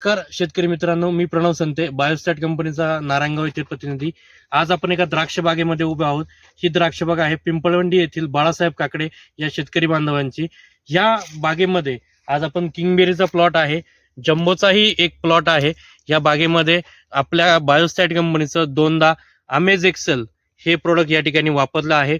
नमस्कार शेतकरी मित्रांनो, मी प्रणव संते, बायोस्टॅट कंपनीचा नारायणगाव येथील प्रतिनिधी. आज आपण एका द्राक्ष बागेमध्ये उभे आहोत. ही द्राक्ष बाग आहे पिंपळवंडी येथील बाळासाहेब काकडे या शेतकरी बांधवांची. या बागेमध्ये आज आपण किंगबेरीचा प्लॉट आहे, जम्बोचाही एक प्लॉट आहे. या बागेमध्ये आपल्या बायोस्टॅट कंपनीचं दोनदा अमेज एक्सेल हे प्रोडक्ट या ठिकाणी वापरलं आहे.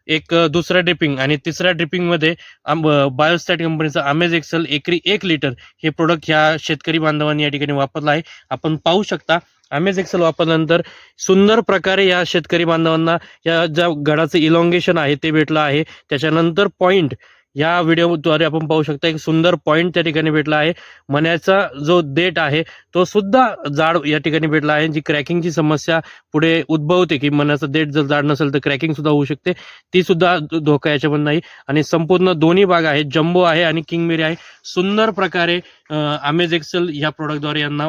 एक दुसऱ्या ड्रिपिंग आणि तिसऱ्या ड्रिपिंग मध्ये बायोस्टॅट कंपनीचं अमेज एक्सेल एकरी 1 लिटर हे प्रोडक्ट ह्या शेतकरी बांधवांनी या ठिकाणी वापरलं आहे. आपण पाहू शकता अमेज एक्सेल वापरल्यानंतर सुंदर प्रकारे या शेतकरी बांधवांना या ज्या गडाचं इलॉंगेशन आहे ते भेटलं आहे. त्याच्यानंतर पॉइंट या व्हिडिओद्वारे आपण पाहू शकता एक सुंदर पॉइंट त्या ठिकाणी भेटला आहे. मण्याचा जो देठ आहे तो सुद्धा जाड या ठिकाणी भेटला आहे. जी क्रॅकिंगची समस्या पुढे उद्भवते की मण्याचं देठ जर जाड नसेल तर क्रॅकिंग सुद्धा होऊ शकते, ती सुद्धा धोका याच्यामध्ये नाही. आणि संपूर्ण दोन्ही बाग आहे, जम्बो आहे आणि किंगमेरी आहे. सुंदर प्रकारे अमेज एक्सेल या प्रोडक्टद्वारे यांना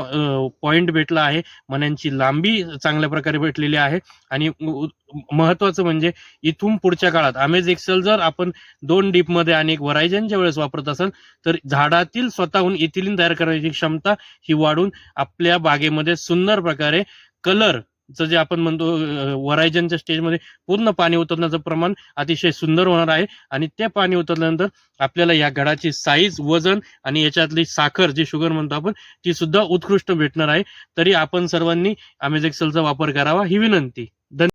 पॉइंट भेटला आहे. मण्यांची लांबी चांगल्या प्रकारे भेटलेली आहे. आणि महत्वाचं म्हणजे इथून पुढच्या काळात अमेज एक्सेल जर आपण 2 डीप मध्ये आणि एक वरायजनच्या वेळेस वापरत असाल तर झाडातील स्वतःहून इथिलीन तयार करण्याची क्षमता ही वाढून आपल्या बागेमध्ये सुंदर प्रकारे कलर जे आपण म्हणतो वरायजनच्या स्टेजमध्ये पूर्ण पाणी उतरण्याचं प्रमाण अतिशय सुंदर होणार आहे. आणि ते पाणी उतरल्यानंतर आपल्याला या गडाची साईज, वजन आणि याच्यातली साखर जी शुगर म्हणतो आपण ती सुद्धा उत्कृष्ट भेटणार आहे. तरी आपण सर्वांनी अमेज एक्सेलचा वापर करावा ही विनंती.